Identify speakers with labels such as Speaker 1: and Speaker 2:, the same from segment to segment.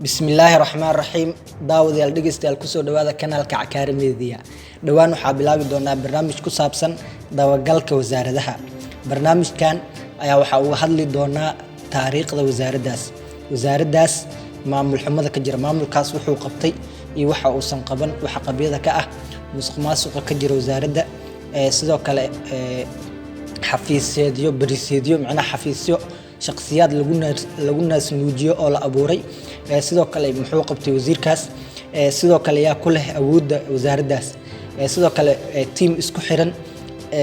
Speaker 1: bismillaahi raxmaan raxiim daawadayaal dhegeystayaal kusoo dhawaada kanaalka Cakaari Media dhawaan waxaa bilaabi doonaa barnaamij ku saabsan dabagalka wasaaradaha barnaamijkan ayaa waxaa uga hadli doonaa taariikhda wasaaradaas maamul xumada ka jira maamulkaas wuxuu qabtay iyo waxa uu san qaban waxa qabyada ka ah musuqmaasuqa ka jira wasaaradda sidoo kale xafiisyeedyo bariseedyo macnaha xafiisyo shakhsiyaad lagu naas nuujiyo oo la abuuray sidoo kale muxuu qabtay wasiirkaas sidoo kale yaa ku leh awoodda wasaaraddaas sidoo kale team isku xiran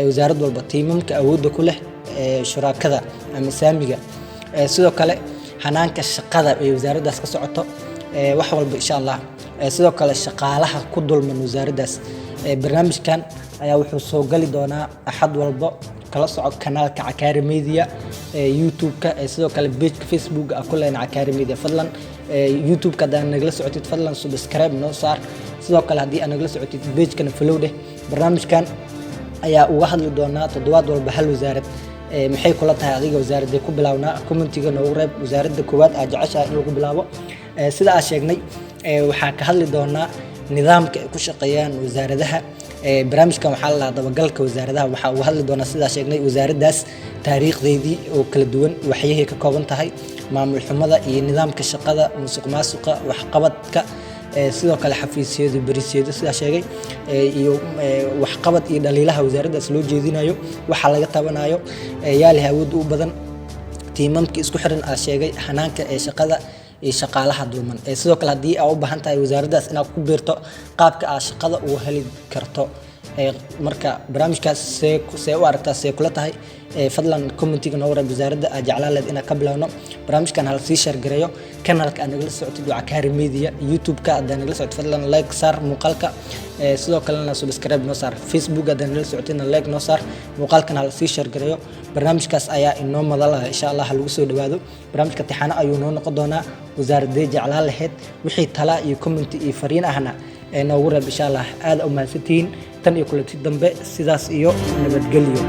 Speaker 1: wasaarad walba tiimamka awoodda ku leh shuraakada ama saamiga sidoo kale hanaanka shaqada ee wasaaraddaas ka socoto wax walba insha Allah sidoo kale shaqaalaha ku dulman wasaaraddaas barnaamijkan ayaa wuxuu soo gali doonaa axad walba kala socod kanaalka Cakaari Media YouTube-ka sidoo kale page-ka Facebook ku leena Cakaari Media fadlan YouTube-ka hadaan nagala socotid fadlan subscribe noo saar sidoo kale hadii aad nagala socotid page-kana follow dheh barnaamijkan ayaa uga hadli doonaa toddobaad walba hal wasaarad maxay kula tahay adiga wasaaradda ku bilaawna commentiga noogu reeb wasaaradda koowaad aad jeceshahay in lagu bilaabo sida aan sheegnay waxaa ka hadli doonaa nidaamka ay ku shaqeeyaan wasaaradaha barnaamijkan waxaa la dabagalka wasaaradaha waxaa uga hadli doonaa sida sheegnay wasaaraddaas taariikhdeedii oo kala duwan waxyahay ka kooban tahay maamul xumada iyo nidaamka shaqada musuqmaasuqa waxqabadka sidoo kale xafiisyada bariseedo sida sheegay iyo waxqabad iyo dhaliilaha wasaaraddaas loo jeedinayo waxa laga tabanayo yaa leh awood u badan tiimamka isku xiran sheegay hanaanka shaqada shaqaalaha dulman sidoo kale hadii aad u baahan tahay wasaaraddaas inaad ku biirto qaabka aad shaqada ugu heli karto marka barnaamijkaas see u aragtaa see kula tahay fadlan commentiga noo reeb wasaaradda aad jeclaan lahayd inaad ka bilowno barnaamijkan hal sii share gareeyo kanaalka aad nagala socotid waa Cakaari Media YouTube-ka aad nagala socotid fadlan like saar muuqaalka sidoo kalena subscribe noo saar Facebook aad nagala socotidna like noo saar muuqaalkan hal sii share gareeyo barnaamijkaas ayaa inoo madalaha insha Allah lagu soo dhawaado barnaamijka tixano ayuu noo noqon doonaa wasaaradda jeclaan lahayd wixii tala iyo comment iyo fariin ahna noogu reeb insha Allah aad u mahadsantiin tan iyo kulanti dambe sidaas iyo nabadgelyo